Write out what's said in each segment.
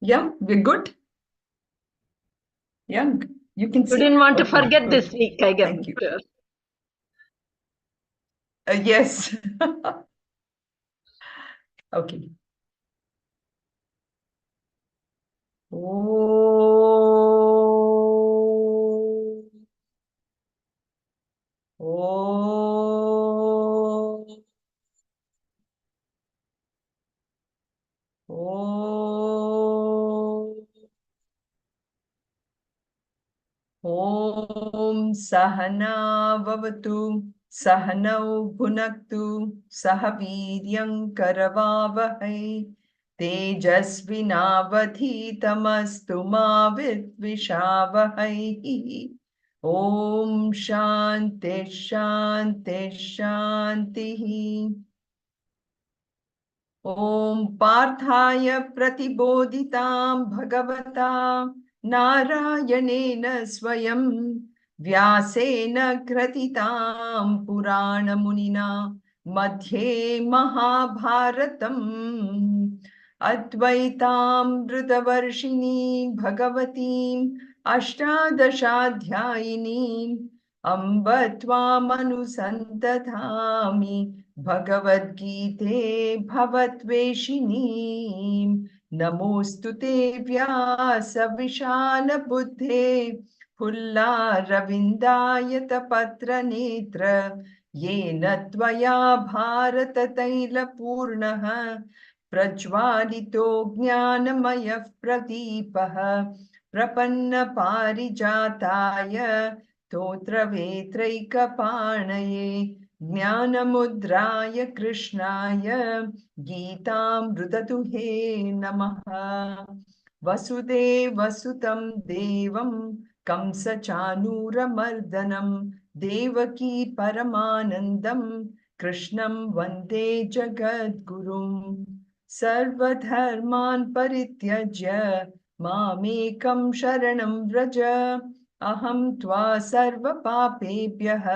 Yeah, we're good. Yeah, you can You see. didn't want to Okay, forget good. this week, I guess. Thank you. Yes. Okay. Oh, oh, oh. Om Sahana Vavatu Sahanau Bhunaktu Sahaviryam Karavavahai Tejasvinavadhitamastu ma vidvishavahai. Om Shanti Shanti Shanti. ॐ पार्थाय प्रतिबोधितां भगवता नारायणेन स्वयं व्यासेन ग्रथितां पुराणमुनिना मध्ये महाभारतम् अद्वैतामृतवर्षिणीं भगवतीम् अष्टादशाध्यायिनीम् अम्ब त्वामनुसन्ततामि भगवद्गीते भवद्वेषिणीं नमोऽस्तु ते व्यासविशालबुद्धे फुल्लारविन्दायतपत्रनेत्र येन त्वया भारततैलपूर्णः प्रज्वालितो ज्ञानमयः प्रदीपः प्रपन्नपारिजाताय स्तोत्रवेत्रैकपाणये ज्ञानमुद्राय कृष्णाय गीतामृततुहे नमः। वसुदेवसुतं देवं कंसचाणूरमर्दनं देवकी परमानन्दं कृष्णं वन्दे जगद्गुरुं। सर्वधर्मान् परित्यज्य मामेकं शरणं व्रज अहं त्वा सर्वपापेभ्यः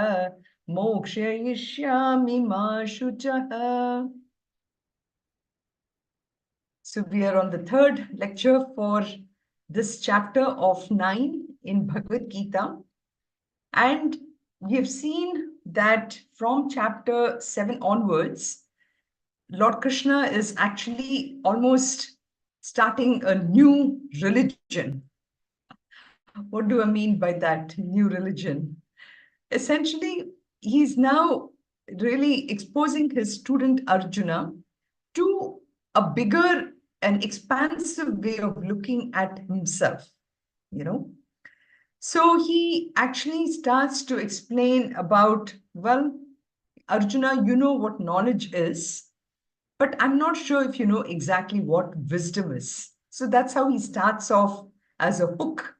मोक्षयिष्यामि मा शुचः. So we are on the third lecture for this chapter of 9 in Bhagavad Gita. And we have seen that from chapter 7 onwards, Lord Krishna is actually almost starting a new religion. What do I mean by that, new religion? Essentially, he's now really exposing his student Arjuna to a bigger and expansive way of looking at himself, you know. So he actually starts to explain about, well, Arjuna, you know what knowledge is, but I'm not sure if you know exactly what wisdom is. So that's how he starts off as a hook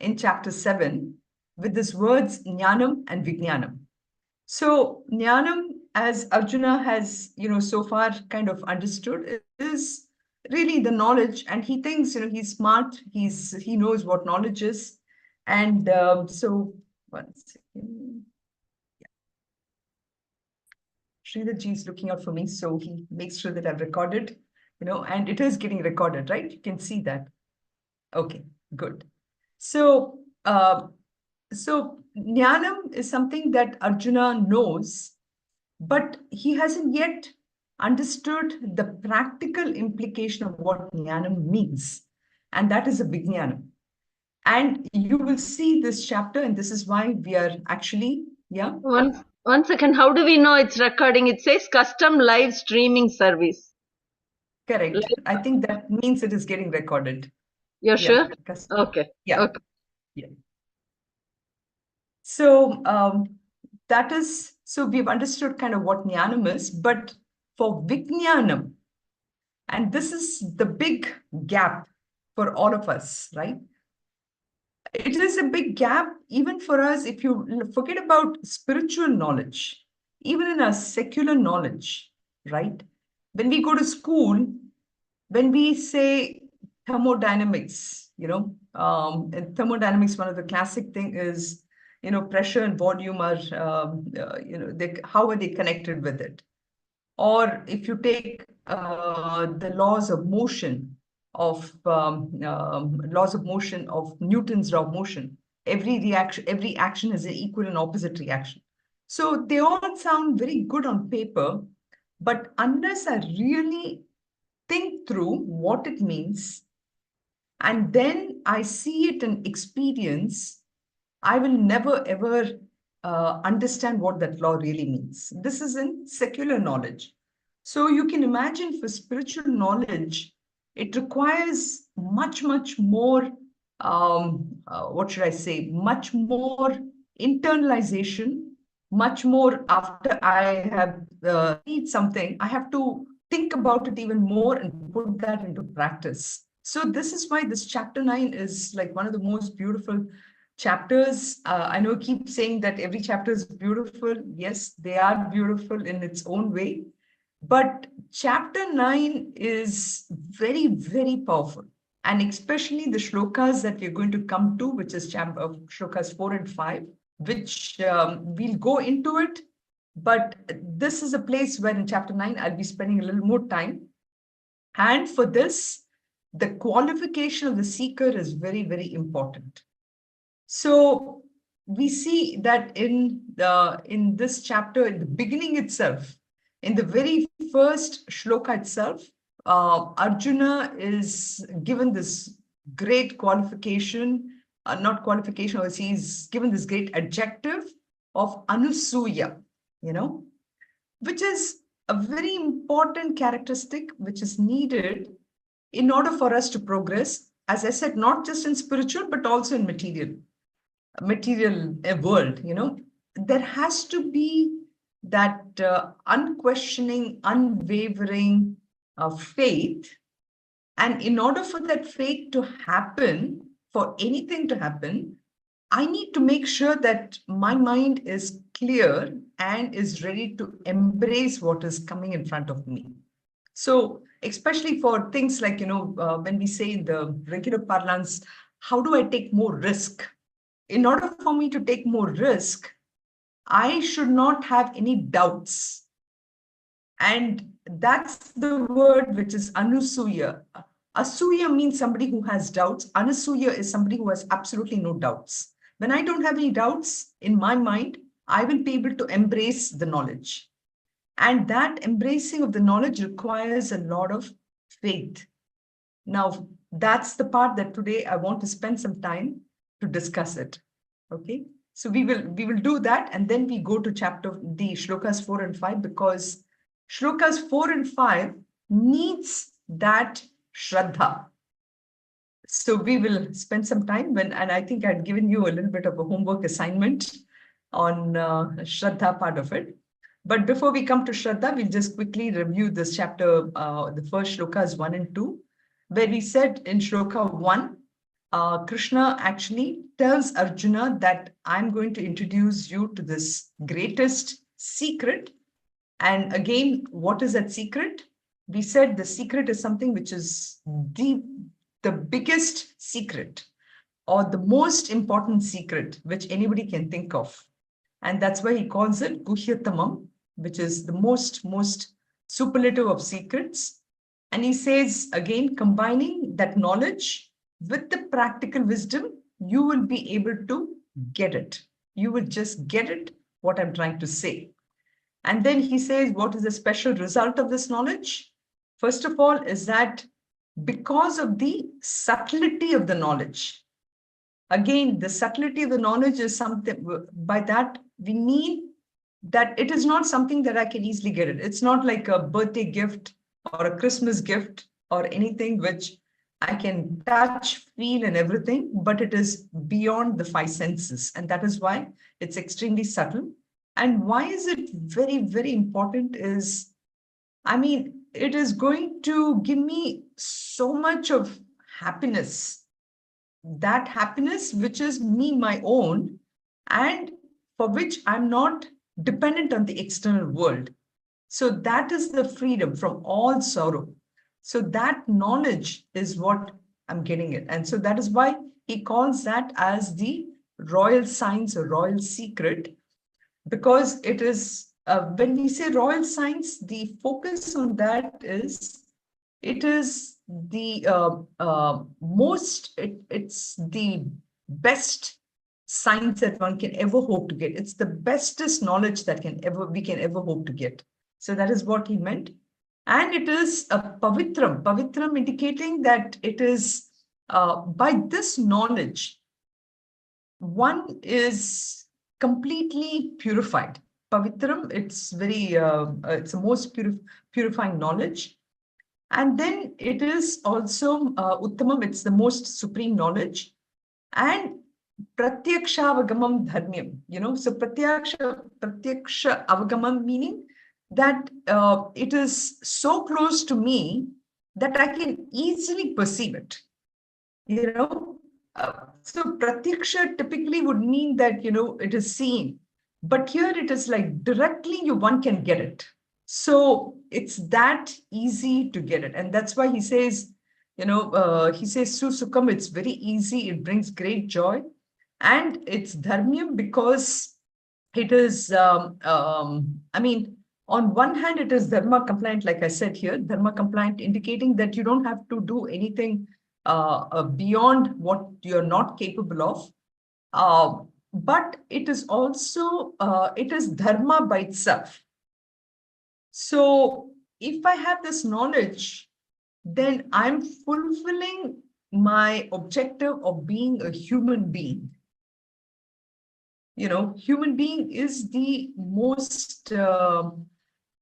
in chapter 7 with these words jnanam and vijnanam. So jnanam, as Arjuna has, so far kind of understood, is really the knowledge, and he thinks, he's smart, he knows what knowledge is, and so one second. Sridharji is looking out for me, so he makes sure that I've recorded, and it is getting recorded, right? You can see that. Okay, good. So, so jnanam is something that Arjuna knows, but he hasn't yet understood the practical implication of what jnanam means, and that is a vijnanam. And you will see this chapter, and this is why we are actually, yeah. One second. How do we know it's recording? It says custom live streaming service. Correct. I think that means it is getting recorded. You're sure? Custom. Okay. Yeah. Okay. Yeah. So that is, so we've understood kind of what jnanam is, but for vijnanam, and this is the big gap for all of us, right? It is a big gap even for us if you forget about spiritual knowledge, even in our secular knowledge, right? When we go to school, when we say thermodynamics, in thermodynamics, one of the classic thing is, pressure and volume are, how are they connected with it? Or if you take the laws of motion, laws of motion, of Newton's law of motion. Every action is an equal and opposite reaction. So they all sound very good on paper, but unless I really think through what it means, and then I see it in experience, I will never ever understand what that law really means. This is in secular knowledge. So you can imagine for spiritual knowledge, it requires much, much more, what should I say, much more internalization, much more after I have read something, I have to think about it even more and put that into practice. So this is why this chapter 9 is like one of the most beautiful chapters. I know I keep saying that every chapter is beautiful. Yes, they are beautiful in its own way. But chapter 9 is very, very powerful. And especially the shlokas that we're going to come to, which is shlokas 4 and 5, which we'll go into it. But this is a place where in chapter 9, I'll be spending a little more time. And for this, the qualification of the seeker is very, very important. So we see that in this chapter, in the beginning itself, in the very first shloka itself, Arjuna is given this great qualification, not qualification, or he's given this great adjective of Anusuya, which is a very important characteristic which is needed in order for us to progress, as I said, not just in spiritual, but also in material world. There has to be that unquestioning, unwavering faith. And in order for that faith to happen, for anything to happen, I need to make sure that my mind is clear and is ready to embrace what is coming in front of me. So especially for things like, when we say in the regular parlance, how do I take more risk? In order for me to take more risk, I should not have any doubts. And that's the word which is Anusuya. Asuya means somebody who has doubts. Anasuya is somebody who has absolutely no doubts. When I don't have any doubts in my mind, I will be able to embrace the knowledge. And that embracing of the knowledge requires a lot of faith. Now, that's the part that today I want to spend some time to discuss it. Okay, so we will do that, and then we go to the shlokas 4 and 5, because shlokas 4 and 5 needs that Shraddha. So we will spend some time and I think I'd given you a little bit of a homework assignment on Shraddha part of it. But before we come to Shraddha, we'll just quickly review this chapter, the first shlokas 1 and 2, where we said in shloka 1, Krishna actually tells Arjuna that I'm going to introduce you to this greatest secret. And again, what is that secret? We said the secret is something which is the biggest secret, or the most important secret which anybody can think of. And that's why he calls it Guhyatamam, which is the most superlative of secrets. And he says, again, combining that knowledge with the practical wisdom, you will be able to get it. You will just get it, what I'm trying to say. And then he says, what is the special result of this knowledge? First of all, is that because of the subtlety of the knowledge. Again, the subtlety of the knowledge is something, by that we mean that it is not something that I can easily get it. It's not like a birthday gift or a Christmas gift or anything which I can touch, feel, and everything, but it is beyond the 5 senses. And that is why it's extremely subtle. And why is it very, very important is, it is going to give me so much of happiness, that happiness which is me, my own, and for which I'm not dependent on the external world. So that is the freedom from all sorrow. So that knowledge is what I'm getting it. And so that is why he calls that as the royal science or royal secret, because it is, when we say royal science, the focus on that is It is the it's the best science that one can ever hope to get. It's the bestest knowledge that we can ever hope to get. So that is what he meant. And it is a pavitram indicating that it is by this knowledge, one is completely purified. Pavitram, it's it's the most purifying knowledge. And then it is also Uttamam, it's the most supreme knowledge. And Pratyaksha Dharmyam, so Pratyaksha Avagamam meaning that it is so close to me that I can easily perceive it. So Pratyaksha typically would mean that, it is seen. But here it is like directly one can get it. So it's that easy to get it. And that's why he says, Susukam, it's very easy. It brings great joy. And it's dharmyam because it is, on one hand, it is dharma compliant, like I said here, dharma compliant, indicating that you don't have to do anything beyond what you're not capable of. But it is also, it is dharma by itself. So if I have this knowledge, then I'm fulfilling my objective of being a human being. Human being is the most,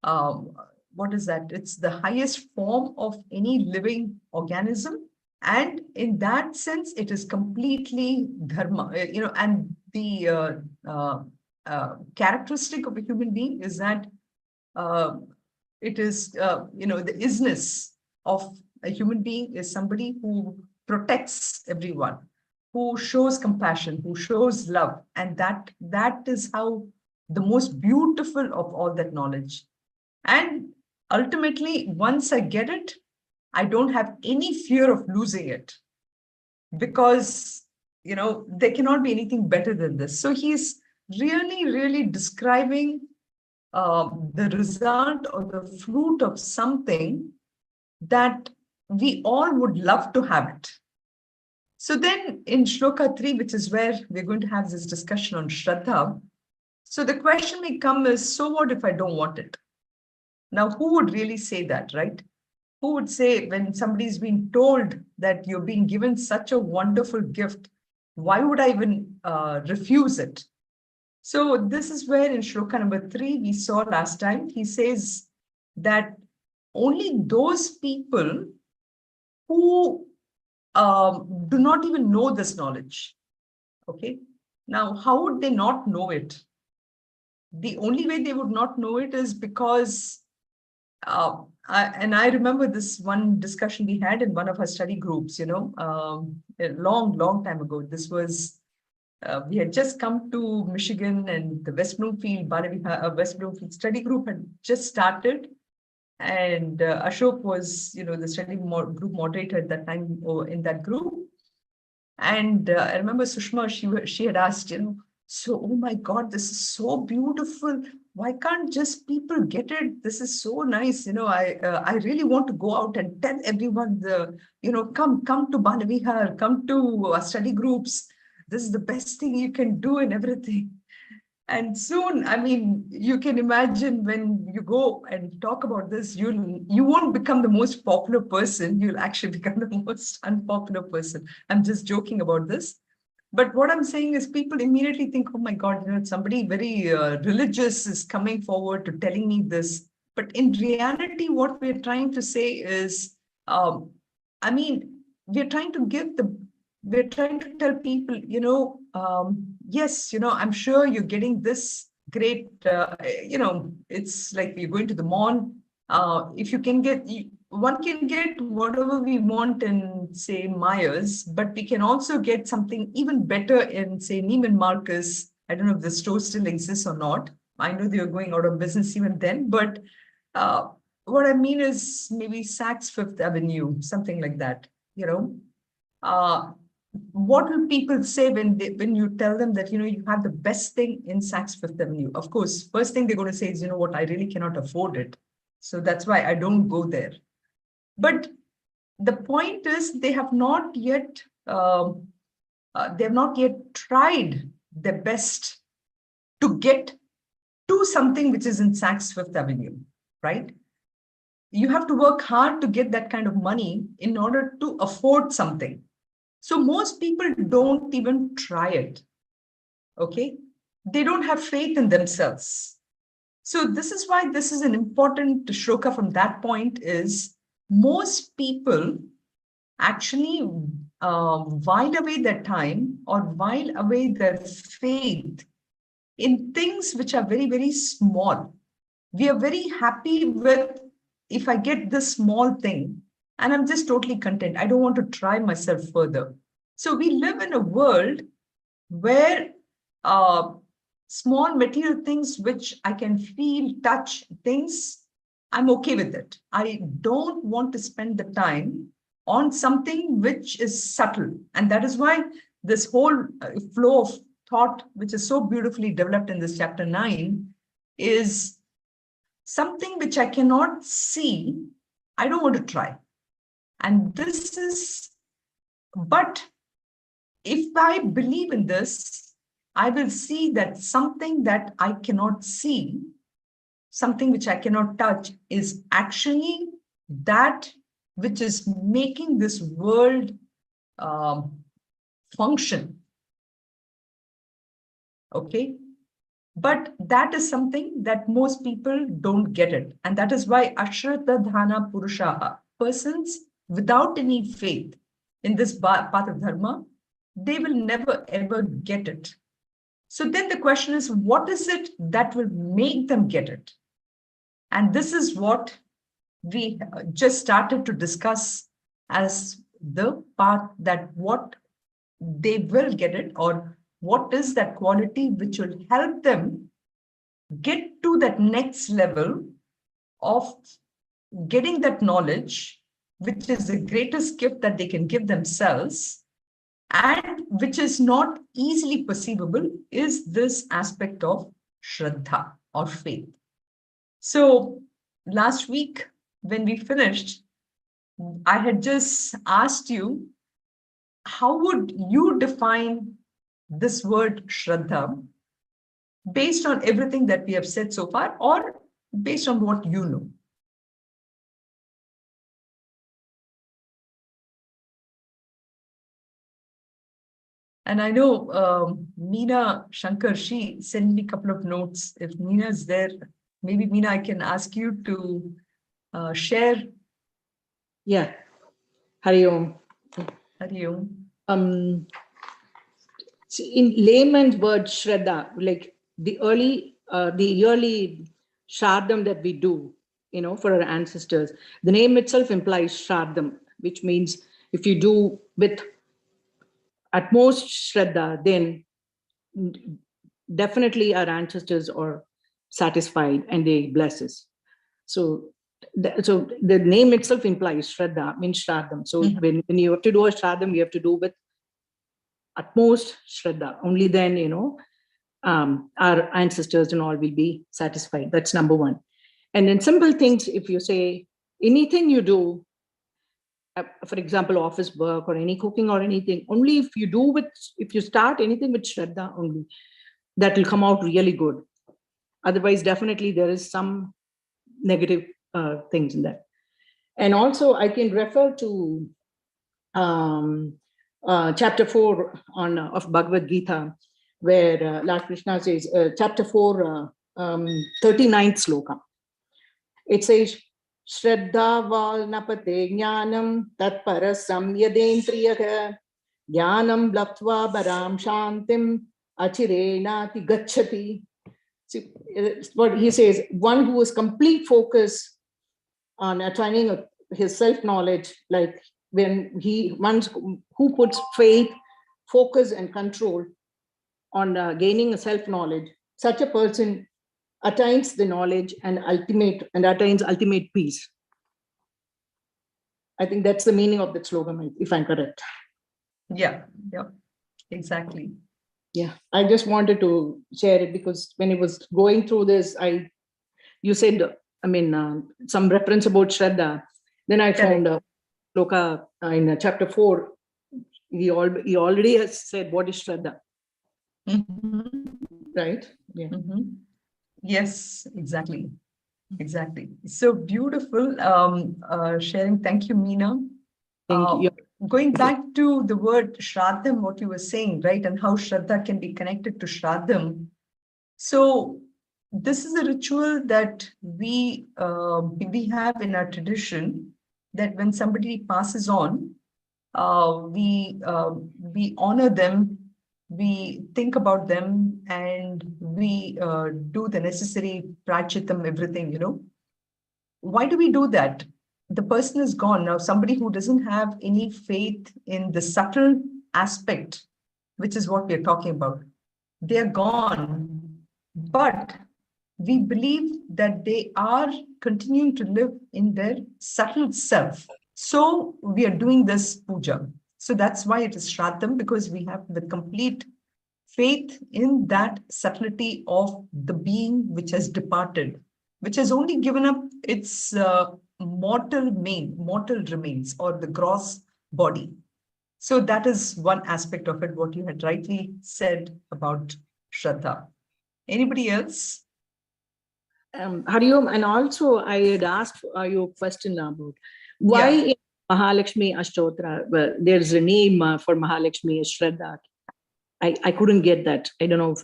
what is that? It's the highest form of any living organism. And in that sense, it is completely dharma, and the characteristic of a human being is that it is, the isness of a human being is somebody who protects everyone, who shows compassion, who shows love. And that is how the most beautiful of all that knowledge. And ultimately, once I get it, I don't have any fear of losing it because, there cannot be anything better than this. So he's really, really describing the result or the fruit of something that we all would love to have it. So then in Shloka 3, which is where we're going to have this discussion on Shraddha, so the question may come is, so what if I don't want it? Now, who would really say that, right? Who would say when somebody's been told that you're being given such a wonderful gift, why would I even refuse it? So this is where in Shloka number 3, we saw last time, he says that only those people who do not even know this knowledge. Okay. Now, how would they not know it? The only way they would not know it is because, I remember this one discussion we had in one of our study groups, a long time ago. This was, we had just come to Michigan and the West Bloomfield study group had just started. And Ashok was, the study group moderator at that time in that group. And I remember Sushma, she had asked, so, oh my God, this is so beautiful. Why can't just people get it? This is so nice. I really want to go out and tell everyone come to Banavihar, come to study groups. This is the best thing you can do and everything. And soon, you can imagine when you go and talk about this, you won't become the most popular person. You'll actually become the most unpopular person. I'm just joking about this. But what I'm saying is people immediately think, oh my God, somebody very religious is coming forward to telling me this. But in reality, what we're trying to say is, we're trying to tell people, yes, I'm sure you're getting this great, it's like you're going to the mall. If you can one can get whatever we want in, say, Myers, but we can also get something even better in, say, Neiman Marcus. I don't know if the store still exists or not. I know they're going out of business even then, but what I mean is maybe Saks Fifth Avenue, something like that, what will people say when you tell them that, you have the best thing in Saks Fifth Avenue? Of course, first thing they're going to say is, what, I really cannot afford it. So that's why I don't go there. But the point is, they have not yet tried their best to get to something which is in Saks Fifth Avenue, right? You have to work hard to get that kind of money in order to afford something. So most people don't even try it. Okay? They don't have faith in themselves. So this is why this is an important shloka from that point is most people actually while away their time or while away their faith in things which are very, very small. We are very happy with if I get this small thing and I'm just totally content. I don't want to try myself further. So we live in a world where small material things which I can feel, touch, things, I'm okay with it. I don't want to spend the time on something which is subtle. And that is why this whole flow of thought, which is so beautifully developed in this chapter 9, is something which I cannot see, I don't want to try. And this is, but if I believe in this, I will see that something that I cannot see, something which I cannot touch, is actually that which is making this world function. Okay? But that is something that most people don't get it. And that is why Ashrata Dhana Purushaha, persons without any faith in this path of dharma, they will never ever get it. So then the question is, what is it that will make them get it? And this is what we just started to discuss as the path, that what they will get it, or what is that quality which will help them get to that next level of getting that knowledge, which is the greatest gift that they can give themselves, and which is not easily perceivable, is this aspect of Shraddha or faith. So last week, when we finished, I had just asked you, how would you define this word Shraddha based on everything that we have said so far, or based on what you know? And I know Meena Shankar, she sent me a couple of notes. If Meena is there, maybe Meena, I can ask you to share. Yeah. Hari Om. Hari Om. In layman's word, Shraddha, like the yearly Shraddham that we do, for our ancestors, the name itself implies Shraddham, which means if you do with utmost Shraddha, then definitely our ancestors are satisfied and they bless us. So the name itself implies Shraddha, means Shraddham. So when you have to do a Shraddham, you have to do with utmost Shraddha. Only then, our ancestors and all will be satisfied. That's number one. And in simple things, if you say anything you do, for example, office work or any cooking or anything, only if you start anything with Shraddha only, that will come out really good. Otherwise, definitely there is some negative things in that. And also I can refer to chapter 4 of Bhagavad Gita, where Lord Krishna says, chapter 4, 39th sloka. It says, Shraddha valnapate jnanam tatpara samyadendriyaha jnanam laktva baram shantim achirenati gacchati. See, what he says, one who is complete focus on attaining his self-knowledge, like who puts faith, focus, and control on gaining a self-knowledge, such a person attains the knowledge and attains ultimate peace. I think that's the meaning of that slogan, if I'm correct. Yeah, exactly. Yeah, I just wanted to share it because when I was going through this, you said, some reference about Shraddha. Then I Correct. found Loka in chapter 4. He already has said what is Shraddha, Mhm. right? Yeah. Mhm. Yes, exactly. Exactly. So beautiful sharing. Thank you, Meena. Thank you. Going back to the word Shraddham, what you were saying, right? And how Shraddha can be connected to Shraddham. So this is a ritual that we have in our tradition, that when somebody passes on, we honor them, we think about them, and we do the necessary prachitam, everything, Why do we do that? The person is gone. Now, somebody who doesn't have any faith in the subtle aspect, which is what we're talking about, they're gone. But we believe that they are continuing to live in their subtle self. So we are doing this puja. So that's why it is Shraddham, because we have the complete faith in that subtlety of the being which has departed, which has only given up its mortal remains, or the gross body. So that is one aspect of it, what you had rightly said about Shraddha. Anybody else? Hariom, and also I had asked you a question about why in Mahalakshmi Ashtotra, well, there's a name for Mahalakshmi as Shraddha. I couldn't get that. I don't know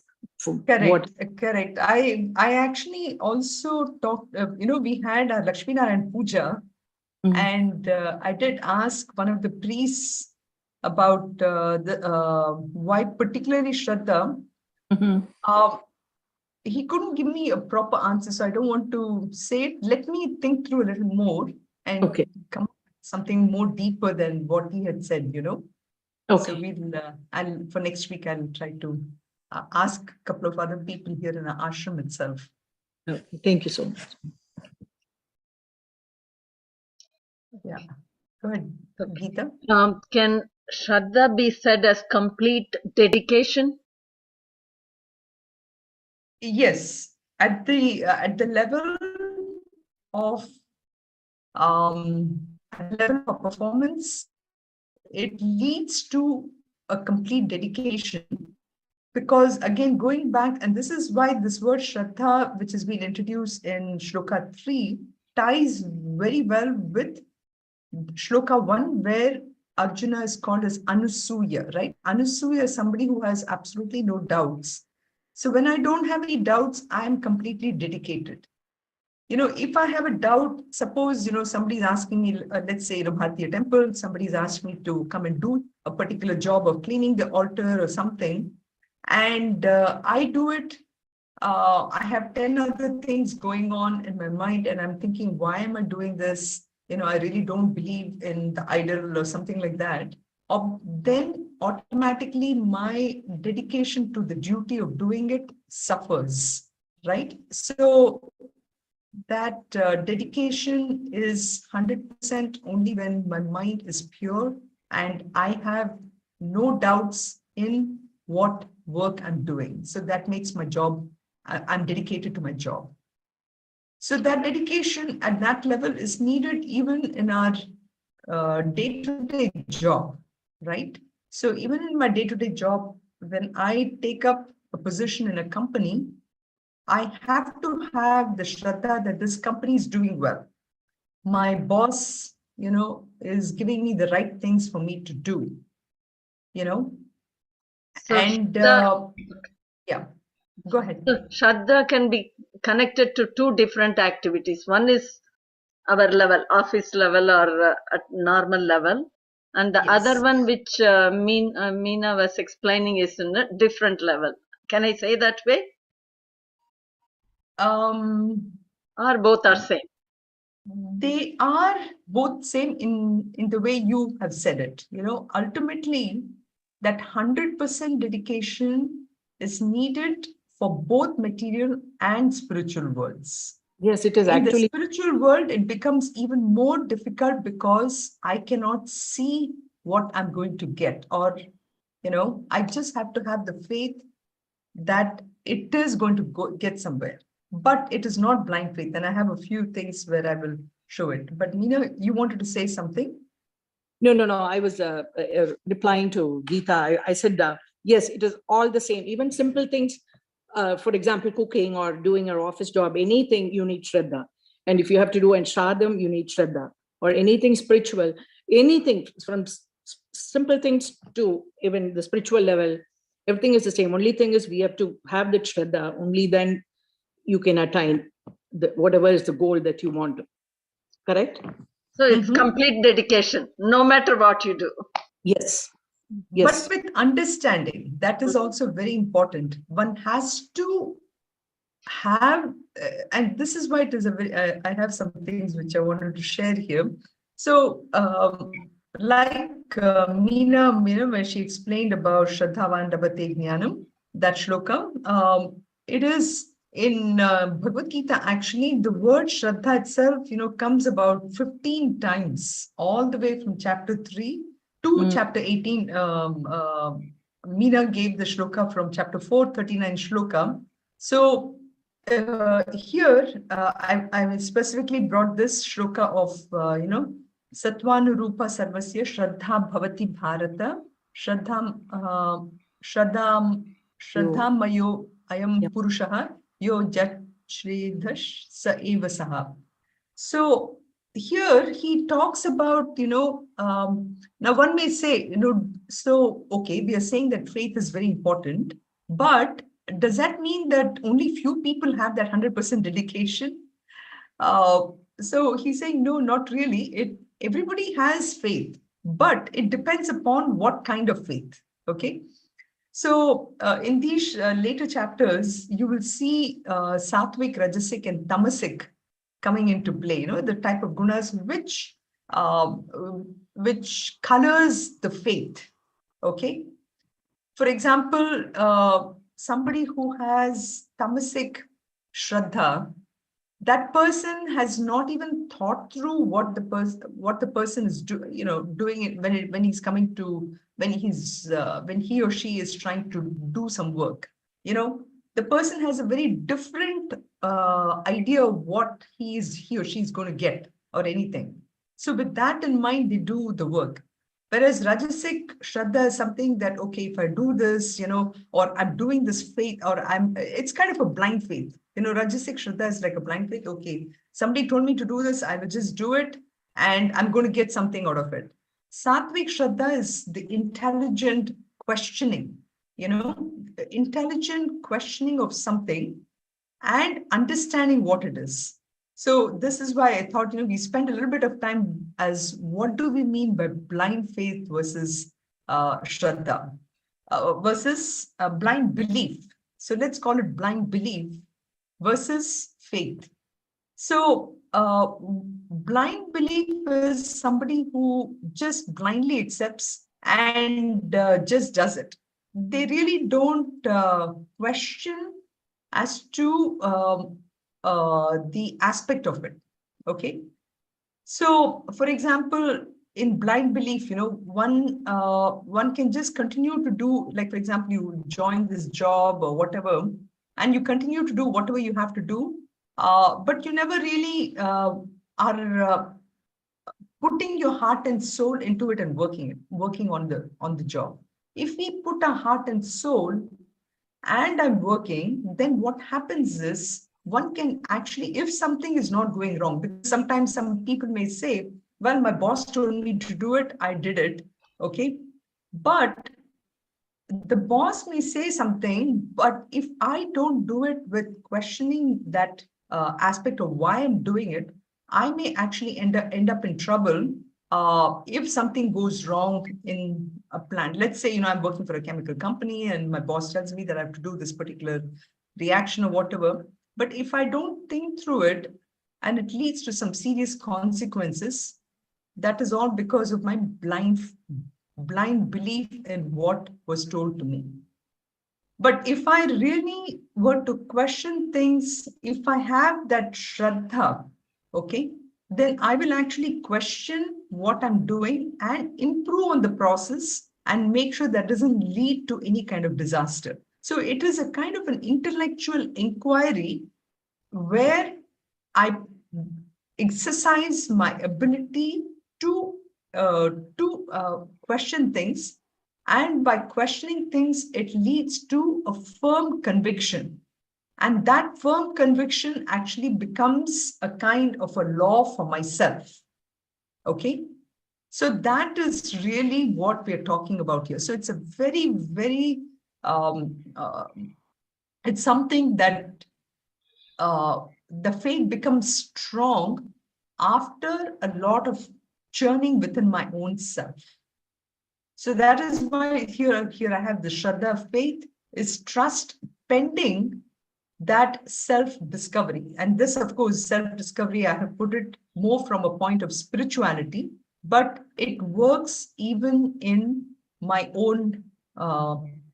Correct. I actually also talked, we had a Lakshmi Narayan Puja, and I did ask one of the priests about why particularly Shraddha. He couldn't give me a proper answer, so I don't want to say it. Let me think through a little more and come up with something more deeper Okay. what he had said, So we'll, for next week, I'll try to ask a couple of other people here in the ashram itself. Okay. Thank you so much. Yeah. Go ahead, Geeta. Can Shraddha be said as complete dedication? Yes, at the level of performance, it leads to a complete dedication. Because again, going back, and this is why this word Shraddha, which has been introduced in Shloka 3, ties very well with Shloka 1, where Arjuna is called as Anusuya, right? Anusuya is somebody who has absolutely no doubts. So when I don't have any doubts, I am completely dedicated. If I have a doubt, suppose, somebody's asking me, let's say in a Bharatiya temple, somebody's asked me to come and do a particular job of cleaning the altar or something, and I do it. I have 10 other things going on in my mind, and I'm thinking, why am I doing this? I really don't believe in the idol or something like that. Then automatically my dedication to the duty of doing it suffers, right? So that dedication is 100% only when my mind is pure and I have no doubts in what work I'm doing. So that makes my job, I'm dedicated to my job. So that dedication at that level is needed even in our day-to-day job, right? So even in my day-to-day job, when I take up a position in a company, I have to have the Shraddha that this company is doing well. My boss, is giving me the right things for me to do, So and yeah, go ahead. Shraddha can be connected to two different activities. One is our level, office level or at normal level. And the other one, which Meena was explaining, is in a different level. Can I say that way? Or both are same? They are both same in the way you have said it. Ultimately, that 100% dedication is needed for both material and spiritual worlds. Yes, it is In actually. the spiritual world, it becomes even more difficult because I cannot see what I'm going to get, or, I just have to have the faith that it is going to get somewhere. But it is not blind faith. And I have a few things where I will show it. But Meena, you wanted to say something? No. I was replying to Geeta. I said, yes, it is all the same. Even simple things, for example, cooking or doing an office job, anything you need Shraddha. And if you have to do and Shradham, you need Shraddha. Or anything spiritual, anything from simple things to even the spiritual level, everything is the same. Only thing is we have to have the Shraddha. Only then you can attain whatever is the goal that you want. Correct? So it's complete dedication, no matter what you do. Yes. But with understanding, that is also very important. One has to have, and this is why it is a very, I have some things which I wanted to share here. So, like Meena, when she explained about Shraddhavan Dabate Jnanam, that shloka, it is in Bhagavad Gita, actually, the word Shraddha itself, comes about 15 times, all the way from chapter 3 to chapter 18. Meena gave the shloka from chapter 4, 39 shloka. So here, I specifically brought this shloka of, Sattvanurupa Sarvasya Shraddha Bhavati Bharata Shraddham Mayo Ayam Purushaha Yo Jat Shridhash Sa Eva Saha. So here he talks about, now one may say, so, okay, we are saying that faith is very important, but does that mean that only few people have that 100% dedication? So he's saying, no, not really. Everybody has faith, but it depends upon what kind of faith. Okay. So in these later chapters, you will see Sattvic, Rajasic, and Tamasic coming into play. The type of gunas which colors the faith. Okay. For example, somebody who has tamasic shraddha, that person has not even thought through what the person is doing it when he's coming to when he or she is trying to do some work. The person has a very different idea of what he or she is going to get or anything. So with that in mind, they do the work. Whereas Rajasic Shraddha is something that, okay, if I do this, or I'm doing this faith, or it's kind of a blind faith. Rajasic Shraddha is like a blind faith. Okay, somebody told me to do this, I will just do it, and I'm going to get something out of it. Sattvic Shraddha is the intelligent questioning, intelligent questioning of something and understanding what it is. So this is why I thought, we spend a little bit of time as what do we mean by blind faith versus Shraddha, versus blind belief. So let's call it blind belief versus faith. So blind belief is somebody who just blindly accepts and just does it. They really don't question as to the aspect of it. Okay. So, for example, in blind belief, one can just continue to do, like, for example, you join this job or whatever, and you continue to do whatever you have to do, but you never really are putting your heart and soul into it and working on the job. If we put our heart and soul and I'm working, then what happens is one can actually, if something is not going wrong, because sometimes some people may say, well, my boss told me to do it, I did it, okay? But the boss may say something, but if I don't do it with questioning that aspect of why I'm doing it, I may actually end up in trouble if something goes wrong in a plant. Let's say, I'm working for a chemical company and my boss tells me that I have to do this particular reaction or whatever. But if I don't think through it and it leads to some serious consequences, that is all because of my blind belief in what was told to me. But if I really were to question things, if I have that Shraddha, okay, then I will actually question what I'm doing and improve on the process and make sure that doesn't lead to any kind of disaster. So it is a kind of an intellectual inquiry where I exercise my ability to question things. And by questioning things, it leads to a firm conviction. And that firm conviction actually becomes a kind of a law for myself. Okay. So that is really what we're talking about here. So it's a very, very, it's something that the faith becomes strong after a lot of churning within my own self. So that is why here I have the Shraddha of faith is trust pending that self-discovery. And this, of course, self-discovery, I have put it more from a point of spirituality, but it works even in my own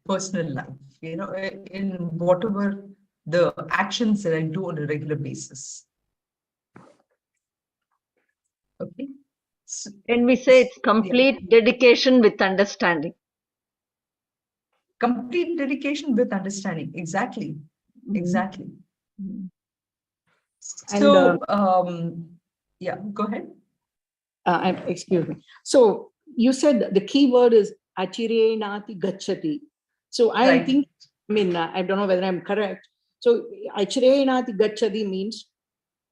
personal life, in whatever the actions that I do on a regular basis. Okay. So, and we say it's complete dedication with understanding. Complete dedication with understanding. Exactly. Exactly. So, yeah, go ahead. Excuse me. So you said the key word is achirenati gacchati. So I think, I don't know whether I'm correct. So achirenati gacchati means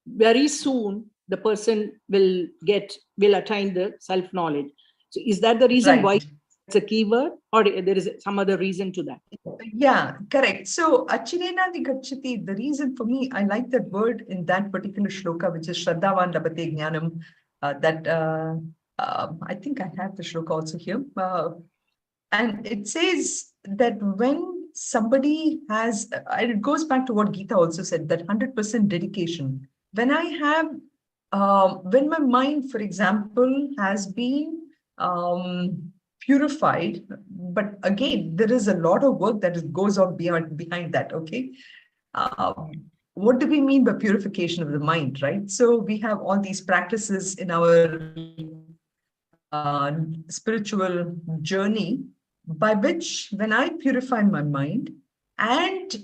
very soon the person will attain the self-knowledge. So is that the reason why it's a keyword, or there is some other reason to that? Yeah, correct. So Achirenati Gacchati, the reason for me, I like that word in that particular shloka, which is Shraddhavan Labhate Jnanam, I think I have the shloka also here. And it says that when somebody has, and it goes back to what Gita also said, that 100% dedication. When I have, when my mind, for example, has been purified, but again, there is a lot of work that goes on behind that, okay? What do we mean by purification of the mind, right? So we have all these practices in our spiritual journey by which when I purify my mind and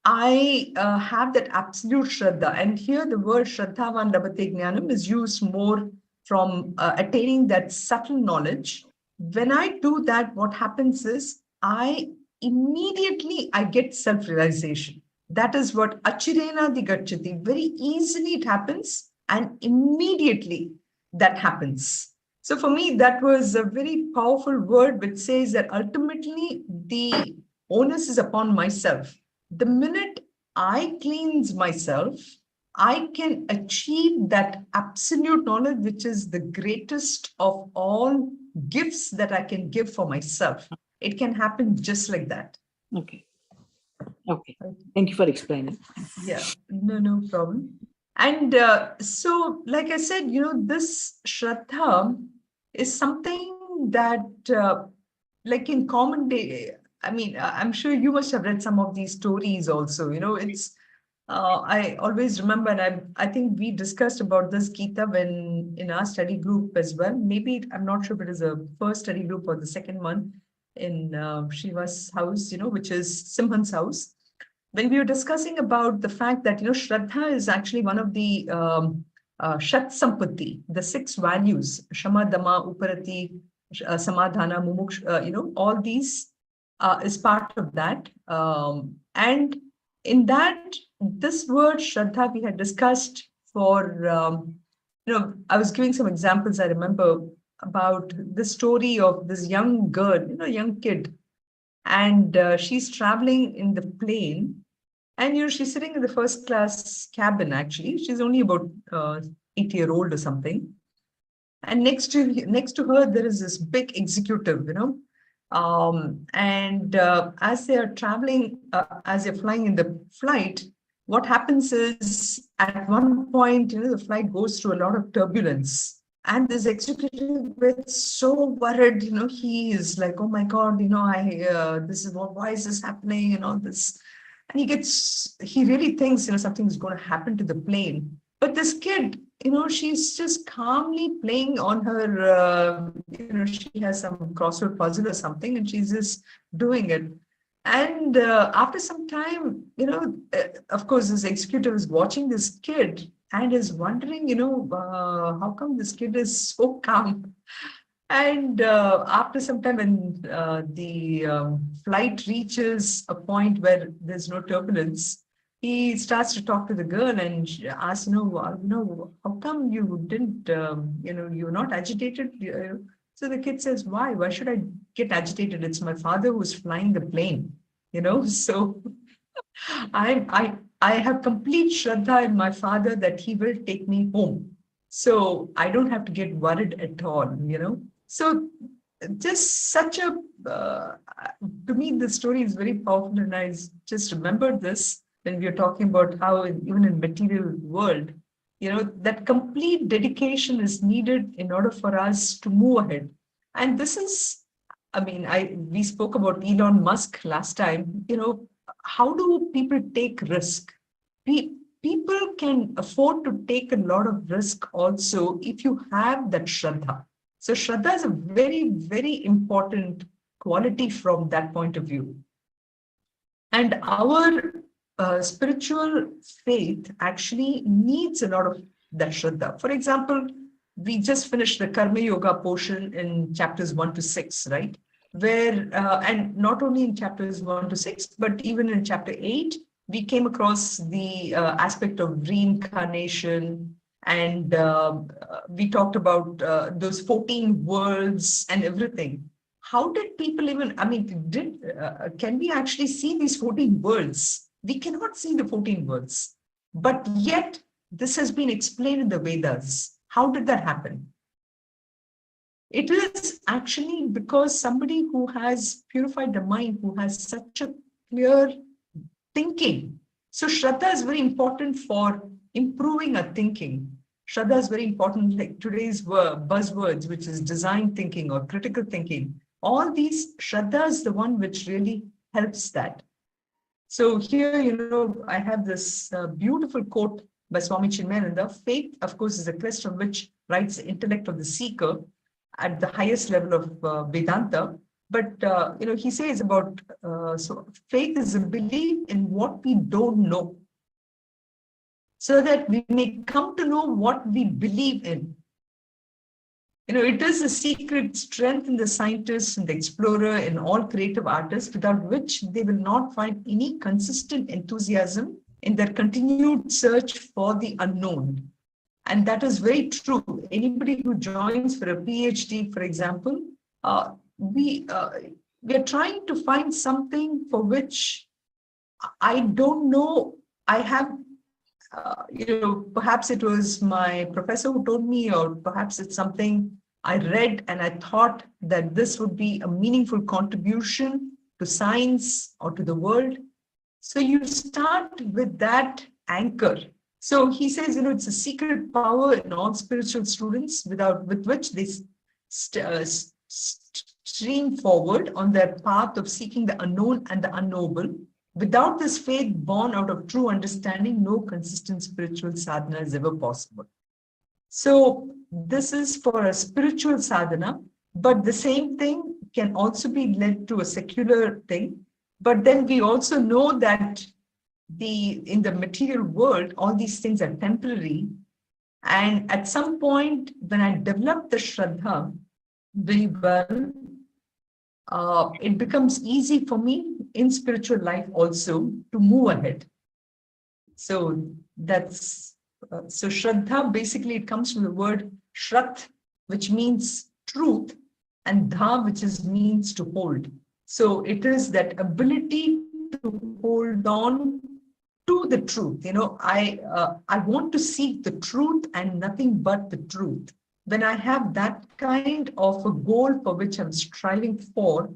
I have that absolute Shraddha, and here the word Shraddhavan Labhate Jnanam is used more from attaining that subtle knowledge. When I do that, what happens is I get self-realization. That is what Achirenati Gacchati, very easily it happens and immediately that happens. So for me, that was a very powerful word which says that ultimately the onus is upon myself. The minute I cleanse myself, I can achieve that absolute knowledge, which is the greatest of all gifts that I can give for myself. It can happen just like that. Okay. Okay. Thank you for explaining. Yeah, no problem. And so, like I said, this Shraddha is something that, like in common day, I'm sure you must have read some of these stories also. It's, I always remember, and I think we discussed about this Gita when in our study group as well. Maybe, I'm not sure if it is a first study group or the second one in Shiva's house, which is Simhan's house. When we were discussing about the fact that, Shraddha is actually one of the Shat Sampatti, the 6 values, Shama, Dama, Uparati, Samadhana, Mumuksh, all these is part of that. And in that, this word Shraddha we had discussed for, I was giving some examples, I remember, about the story of this young girl, young kid. And she's traveling in the plane. And, she's sitting in the first class cabin, actually. She's only about 8-year-old or something. And next to her, there is this big executive, and as they are traveling, as they're flying in the flight, what happens is at one point, the flight goes through a lot of turbulence. And this executive gets so worried, he is like, oh my God, why is this happening and all this? And he really thinks, something's going to happen to the plane. But this kid, she's just calmly playing on her, she has some crossword puzzle or something, and she's just doing it. And after some time, of course, this executive is watching this kid and is wondering, how come this kid is so calm? And after some time, when the flight reaches a point where there's no turbulence, he starts to talk to the girl and asks, how come you didn't, you're not agitated? So the kid says, why? Why should I get agitated? It's my father who's flying the plane, So I have complete shraddha in my father that he will take me home. So I don't have to get worried at all, So just such a, to me, the story is very powerful. And I just remembered this when we are talking about how even in material world, that complete dedication is needed in order for us to move ahead. And this is, we spoke about Elon Musk last time, how do people take risk? People can afford to take a lot of risk also if you have that shraddha. So shraddha is a very, very important quality from that point of view. And our spiritual faith actually needs a lot of that shraddha. For example, we just finished the Karma Yoga portion in chapters 1 to 6, right? Where, and not only in chapters 1 to 6, but even in chapter 8, we came across the aspect of reincarnation, and we talked about those 14 worlds and everything. How did people even, can we actually see these 14 worlds? We cannot see the 14 worlds, but yet this has been explained in the Vedas. How did that happen? It is actually because somebody who has purified the mind, who has such a clear thinking. So Shraddha is very important for improving our thinking. Shraddha is very important, like today's buzzwords, which is design thinking or critical thinking. All these, Shraddha is the one which really helps that. So here, I have this beautiful quote by Swami Chinmayananda. Faith, of course, is a quest on which rides the intellect of the seeker at the highest level of Vedanta. But, he says about, so faith is a belief in what we don't know, so that we may come to know what we believe in. It is a secret strength in the scientist and the explorer and all creative artists, without which they will not find any consistent enthusiasm in their continued search for the unknown. And that is very true. Anybody who joins for a PhD, for example, we are trying to find something for which I don't know. I have, perhaps it was my professor who told me, or perhaps it's something I read and I thought that this would be a meaningful contribution to science or to the world. So you start with that anchor. So he says, it's a secret power in all spiritual students with which they stream forward on their path of seeking the unknown and the unknowable. Without this faith born out of true understanding, no consistent spiritual sadhana is ever possible. So this is for a spiritual sadhana, but the same thing can also be led to a secular thing. But then we also know that in the material world, all these things are temporary. And at some point, when I develop the Shraddha very well, it becomes easy for me in spiritual life also to move ahead. So that's, so Shraddha, basically it comes from the word Shrat, which means truth, and Dha, which means to hold. So it is that ability to hold on to the truth. I want to seek the truth and nothing but the truth. When I have that kind of a goal for which I'm striving for,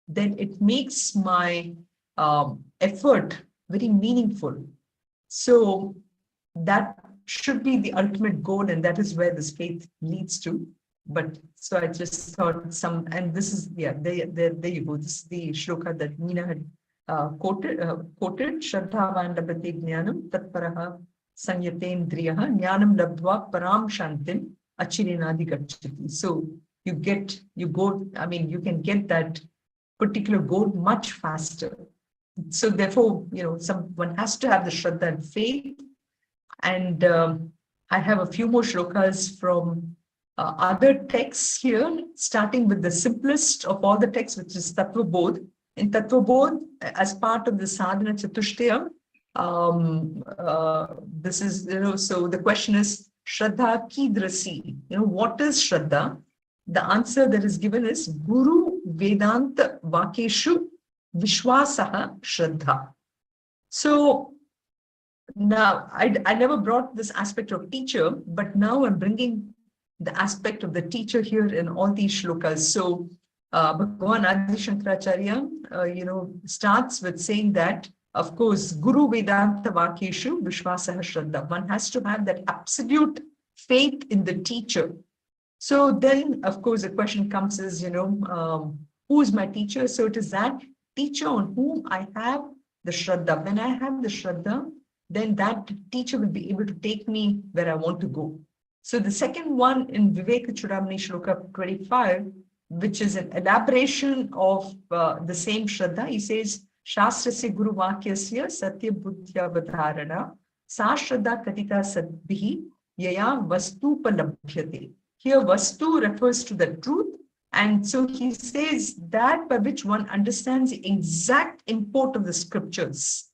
then it makes my effort very meaningful. So that should be the ultimate goal, and that is where this faith leads to. But so I just thought and this is, there you go. This is the shloka that Meena had quoted, Shraddhavan labhate jnanam tatparaha sanyatendriyaha jnanam labdhva param shantim achirenadi gacchati. So you can get that particular goal much faster. So therefore, someone has to have the Shraddha and faith. And I have a few more shlokas from other texts here, starting with the simplest of all the texts, which is Tattva Bodh. In Tattva Bodh, as part of the Sadhana Chatushtaya, this is, so the question is, Shraddha Kidrasi. What is Shraddha? The answer that is given is Guru Vedanta Vakeshu Vishwasaha Shraddha. So now, I never brought this aspect of teacher, but now I'm bringing the aspect of the teacher here in all these shlokas. So Bhagavan Adi Shankaracharya, starts with saying that, of course, Guru Vedanta Vakeshu Vishwasaha Shraddha. One has to have that absolute faith in the teacher. So then, of course, the question comes is, who is my teacher? So it is that teacher on whom I have the Shraddha. When I have the Shraddha, then that teacher will be able to take me where I want to go. So the second one in Viveka Chudamani Shloka 25, which is an elaboration of the same Shraddha, he says, Shastrasya Guru Vakyasya Satya Buddhya Vadharana Sa Shraddha Katita Sadbihi Yaya Vastu Palabhyate. Here Vastu refers to the truth. And so he says that by which one understands the exact import of the scriptures.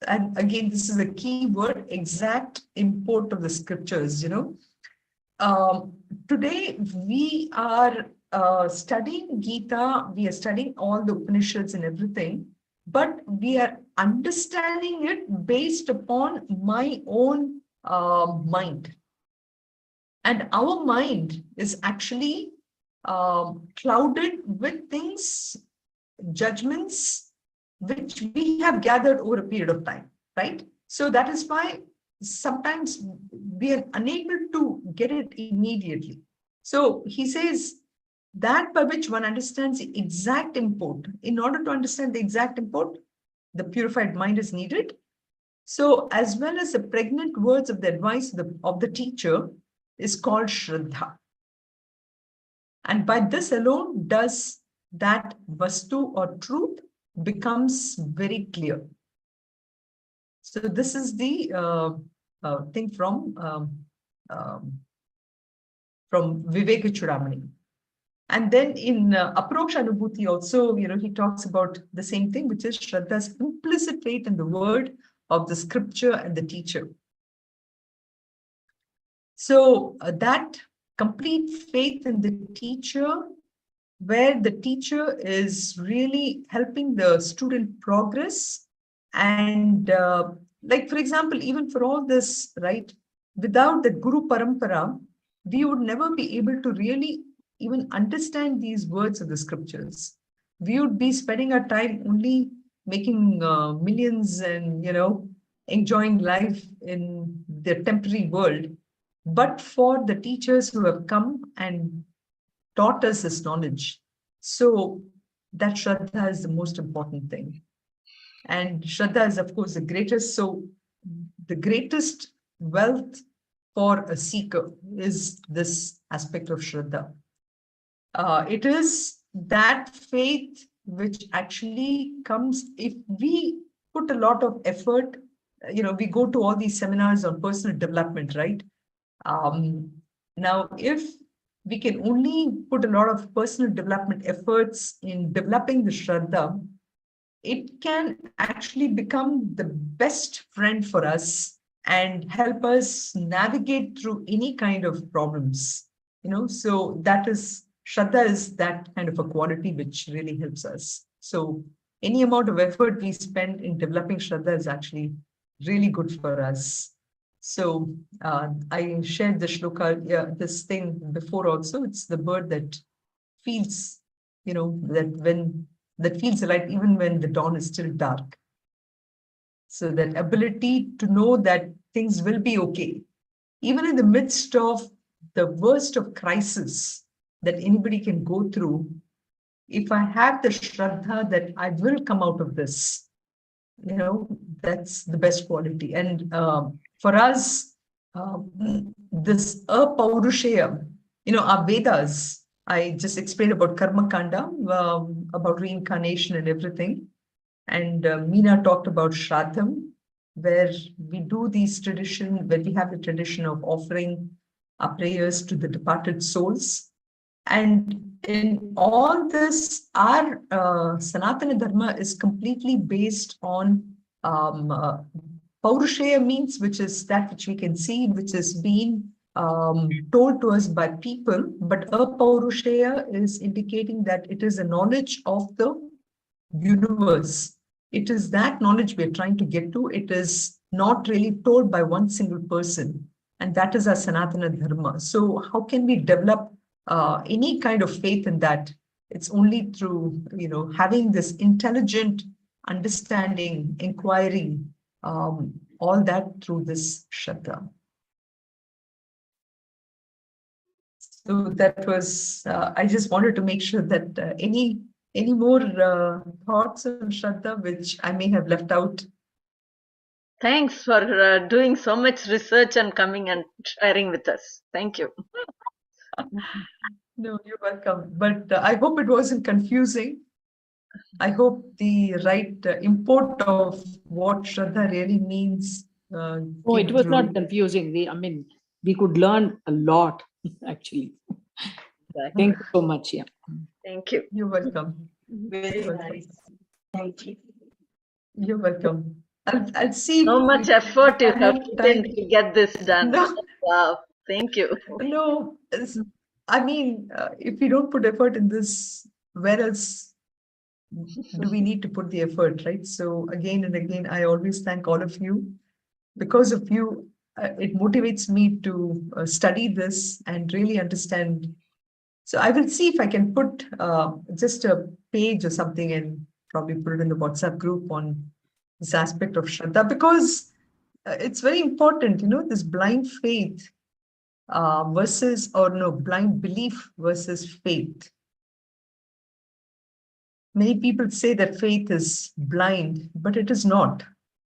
And again, this is a key word, exact import of the scriptures, Today, we are studying Gita, we are studying all the Upanishads and everything, but we are understanding it based upon my own mind. And our mind is actually clouded with things, judgments, which we have gathered over a period of time, right? So that is why sometimes we are unable to get it immediately. So he says that by which one understands the exact import. In order to understand the exact import, the purified mind is needed. So as well as the pregnant words of the advice of the teacher is called Shraddha. And by this alone does that Vastu or truth becomes very clear. So this is the thing from Viveka Chudamani. And then in Aproksha Anubhuti also, he talks about the same thing, which is Shraddha's implicit faith in the word of the scripture and the teacher. So that complete faith in the teacher, where the teacher is really helping the student progress. And like, for example, even for all this, right, without the Guru Parampara, we would never be able to really even understand these words of the scriptures. We would be spending our time only making millions and, enjoying life in the temporary world. But for the teachers who have come and taught us this knowledge, so that Shraddha is the most important thing. And Shraddha is, of course, the greatest. So the greatest wealth for a seeker is this aspect of Shraddha. It is that faith which actually comes if we put a lot of effort. We go to all these seminars on personal development, right? Now, if we can only put a lot of personal development efforts in developing the Shraddha, it can actually become the best friend for us and help us navigate through any kind of problems. So that is, Shraddha is that kind of a quality which really helps us. So any amount of effort we spend in developing Shraddha is actually really good for us. So I shared the shloka, this thing before also. It's the bird that feels, that feels alive even when the dawn is still dark. So that ability to know that things will be okay, even in the midst of the worst of crisis that anybody can go through. If I have the Shraddha that I will come out of this, that's the best quality. And for us, this Apaurushaya, our Vedas, I just explained about Karma Kanda, about reincarnation and everything. And Meena talked about Shraddham, where we do these tradition, where we have the tradition of offering our prayers to the departed souls. And in all this, our Sanatana Dharma is completely based on Paurushaya means, which is that which we can see, which is being told to us by people, but Apaurushaya is indicating that it is a knowledge of the universe. It is that knowledge we're trying to get to. It is not really told by one single person. And that is our Sanatana Dharma. So how can we develop any kind of faith in that? It's only through, having this intelligent understanding, inquiry, all that through this Shraddha. So that was, I just wanted to make sure that any more thoughts on Shraddha which I may have left out? Thanks for doing so much research and coming and sharing with us. Thank you. No, you're welcome. But I hope it wasn't confusing. I hope the right import of what Shraddha really means. Oh, it was not confusing. We could learn a lot, actually. Thank you so much. Yeah. Thank you. You're welcome. Very nice. Thank you. You're welcome. I'll see. So much effort you have put in time to get this done. No. Wow. Thank you. No, if we don't put effort in this, where else do we need to put the effort, right? So again and again, I always thank all of you. Because of you, it motivates me to study this and really understand. So I will see if I can put just a page or something and probably put it in the WhatsApp group on this aspect of Shraddha, because it's very important, this blind faith blind belief versus faith. Many people say that faith is blind, but it is not.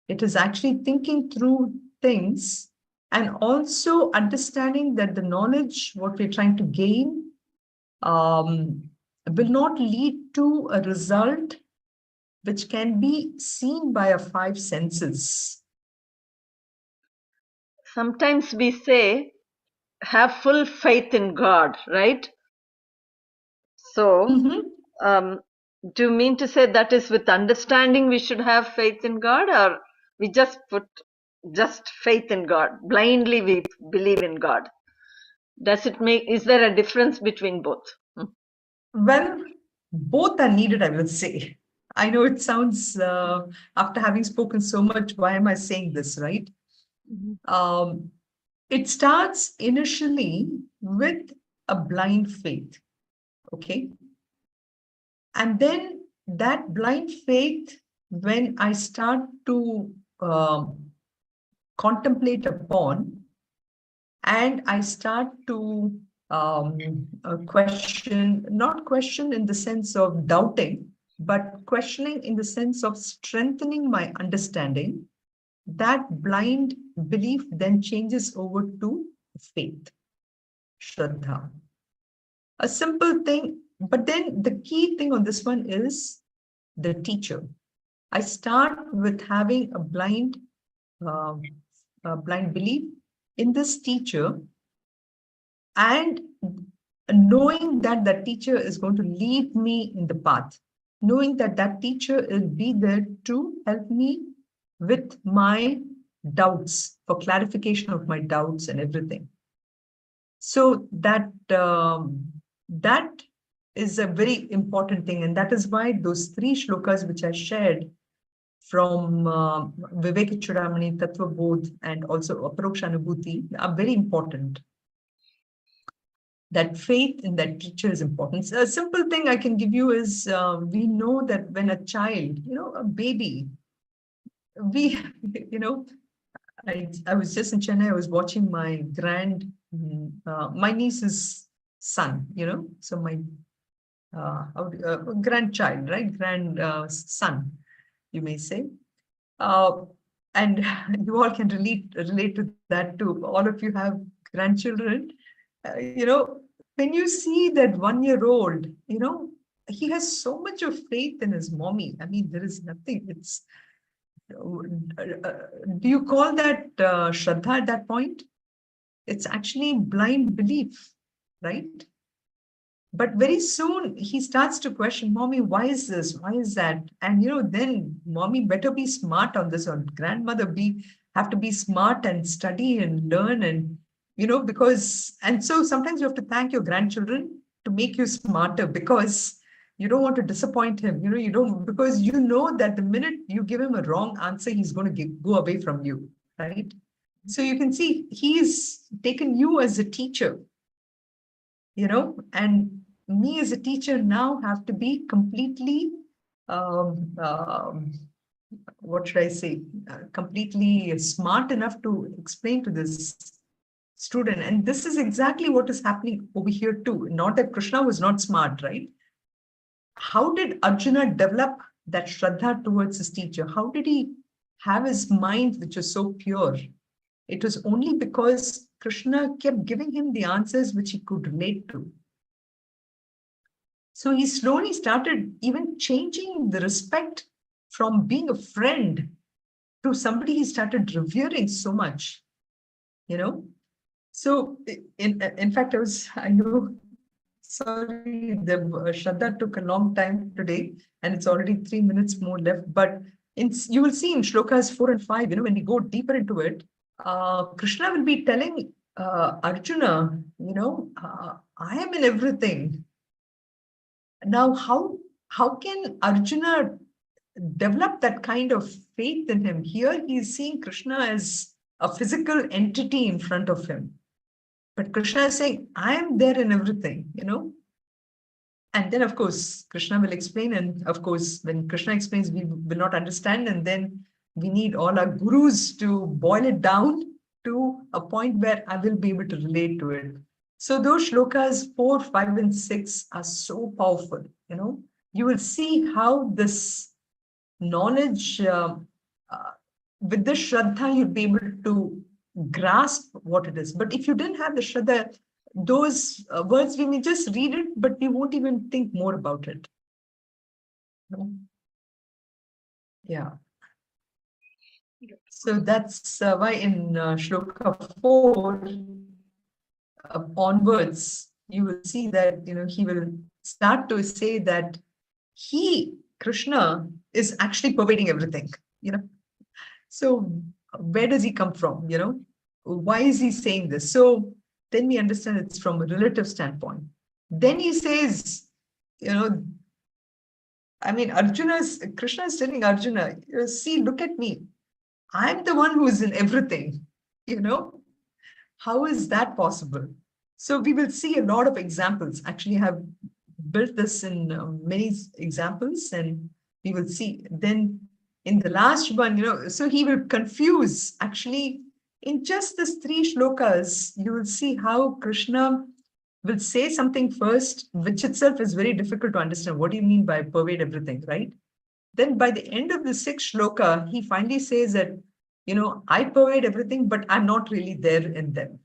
It is actually thinking through things and also understanding that the knowledge, what we're trying to gain, will not lead to a result which can be seen by our five senses. Sometimes we say, have full faith in God, right? So, do you mean to say that is with understanding we should have faith in God, or we just put just faith in God? Blindly we believe in God. Is there a difference between both? Well, both are needed, I will say. I know it sounds, after having spoken so much, why am I saying this, right? It starts initially with a blind faith, okay? And then that blind faith, when I start to contemplate upon, and I start to not question in the sense of doubting, but questioning in the sense of strengthening my understanding, that blind belief then changes over to faith, Shraddha. A simple thing, but then the key thing on this one is the teacher. I start with having a blind belief in this teacher, and knowing that that teacher is going to lead me in the path, knowing that that teacher will be there to help me with my doubts, for clarification of my doubts and everything. So that is a very important thing, and that is why those 3 shlokas which I shared from Vivek Chudamani, Tattva Bodh, and also Aparoksha Anubhuti are very important. That faith in that teacher is important. So a simple thing I can give you is, we know that when a child, a baby, I was just in Chennai, I was watching my my niece's son, so my grandchild, right? Son, you may say. And you all can relate to that too. All of you have grandchildren. When you see that 1-year-old, he has so much of faith in his mommy. I mean, there is nothing. It's do you call that Shraddha at that point? It's actually blind belief, right? But very soon he starts to question, Mommy, why is this? Why is that? And then Mommy better be smart on this, or grandmother have to be smart and study and learn, and because, and so sometimes you have to thank your grandchildren to make you smarter, because you don't want to disappoint him. You don't, because that the minute you give him a wrong answer, he's going to go away from you, right? So you can see he's taken you as a teacher, and me as a teacher now have to be completely, what should I say, completely smart enough to explain to this student. And this is exactly what is happening over here too. Not that Krishna was not smart, right? How did Arjuna develop that Shraddha towards his teacher? How did he have his mind, which was so pure? It was only because Krishna kept giving him the answers which he could relate to. So he slowly started even changing the respect from being a friend to somebody he started revering so much, So in fact, I know, sorry, the Shraddha took a long time today, and it's already 3 minutes more left. But you will see in shlokas 4 and 5, when we go deeper into it, Krishna will be telling Arjuna, I am in everything. Now, how can Arjuna develop that kind of faith in him? Here, he's seeing Krishna as a physical entity in front of him. But Krishna is saying, I am there in everything, And then, of course, Krishna will explain. And of course, when Krishna explains, we will not understand. And then we need all our gurus to boil it down to a point where I will be able to relate to it. So those shlokas 4, 5, and 6 are so powerful. You will see how this knowledge, with the Shraddha, you'll be able to grasp what it is. But if you didn't have the Shraddha, those words, we may just read it, but we won't even think more about it. Yeah. So that's why in shloka 4 onwards, you will see that he will start to say that Krishna, is actually pervading everything. So where does he come from? Why is he saying this? So then we understand it's from a relative standpoint. Then he says, I mean, Krishna is telling Arjuna, see, look at me. I'm the one who is in everything. How is that possible? So we will see a lot of examples. Actually, I have built this in many examples, and we will see. Then in the last one, so he will confuse. Actually, in just these 3 shlokas, you will see how Krishna will say something first, which itself is very difficult to understand. What do you mean by pervade everything, right? Then by the end of the 6th shloka, he finally says that, I pervade everything, but I'm not really there in them,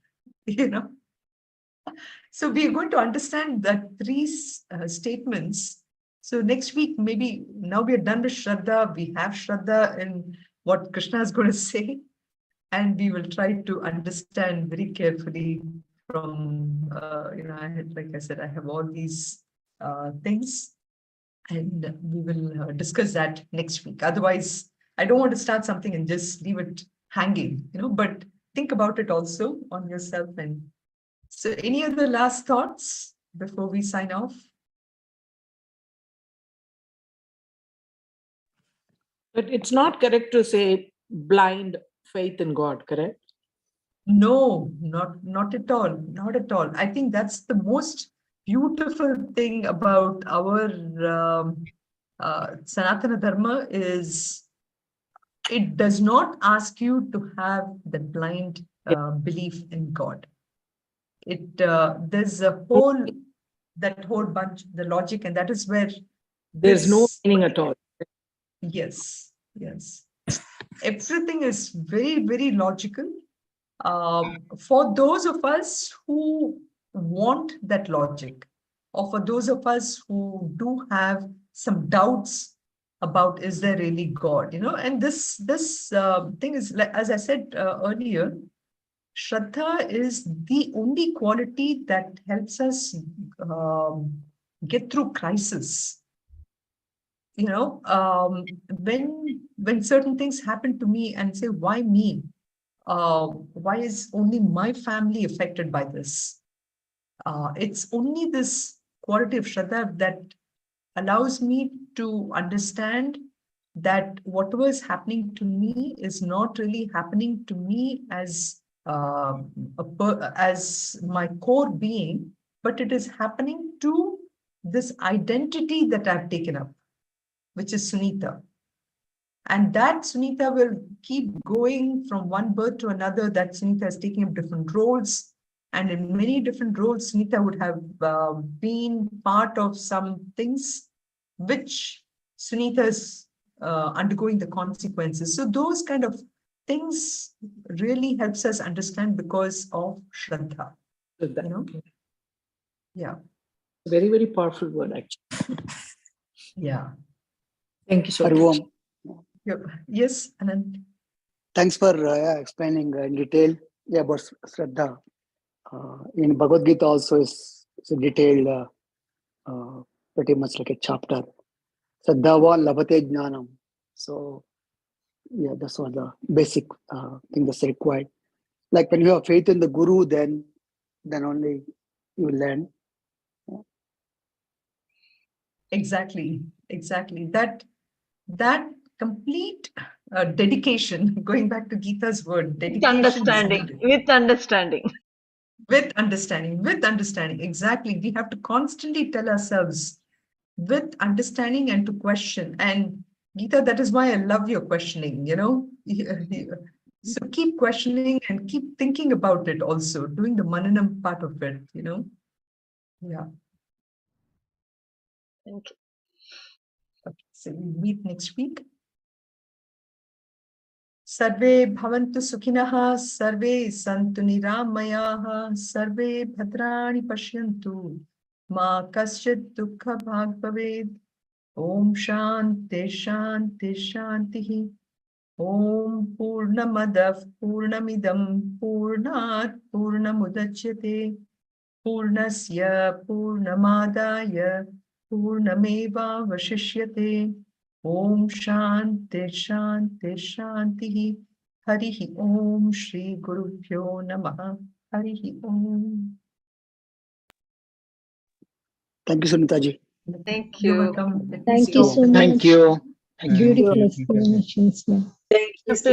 So we are going to understand that 3 statements. So next week, maybe now we are done with Shraddha. We have Shraddha in what Krishna is going to say. And we will try to understand very carefully from, like I said, I have all these things. And we will discuss that next week. Otherwise, I don't want to start something and just leave it hanging, but think about it also on yourself. And so any other last thoughts before we sign off? But it's not correct to say blind faith in God, correct? No, not at all. Not at all. I think that's the most beautiful thing about our Sanatana Dharma is it does not ask you to have the blind belief in God. There's that whole bunch, the logic, and that is where there's no meaning at all. Yes. Everything is very, very logical. For those of us who want that logic, or for those of us who do have some doubts about is there really God, and this thing is, like, as I said earlier, Shraddha is the only quality that helps us get through crisis. When certain things happen to me and say, why me? Why is only my family affected by this? It's only this quality of Shraddha that allows me to understand that whatever is happening to me is not really happening to me as as my core being, but it is happening to this identity that I've taken up, which is Sunita. And that Sunita will keep going from one birth to another. That Sunita is taking up different roles. And in many different roles, Sunita would have been part of some things which Sunita is undergoing the consequences. So those kind of things really helps us understand because of Shraddha. Yeah. Very, very powerful word, actually. Yeah. Thank you so much. Yes, Anand. Thanks for explaining in detail about Shraddha. In Bhagavad Gita also is a detailed, pretty much like a chapter. Shraddhava labhate jnanam. So, yeah, that's all the basic thing that's required. Like when you have faith in the Guru, then only you will learn. Exactly. That complete dedication, going back to Gita's word, dedication is needed. With understanding. With understanding. Exactly. We have to constantly tell ourselves with understanding and to question. And Gita, that is why I love your questioning, So keep questioning and keep thinking about it also, doing the mananam part of it, Yeah. Thank you. Okay, so we'll meet next week. Sarve bhavantu sukhinah, sarve santu niramayaha, sarve bhadrani pashyantu, ma kasyat dukkha bhag bhaved. Om shanti shanti shanti. Om purnamadav purnamidam purnat purnamudachyate. Purnasya purnamadaya purnameva vashishyate. Om shanti shanti shanti. Harihi Om Shri Gurubhyo Namaha. Harihi Om. Thank you, Sunita ji. Thank You're you. welcome. Thank you so much. Thank you. Thank you. Beautiful explanations, ma'am. Thank you.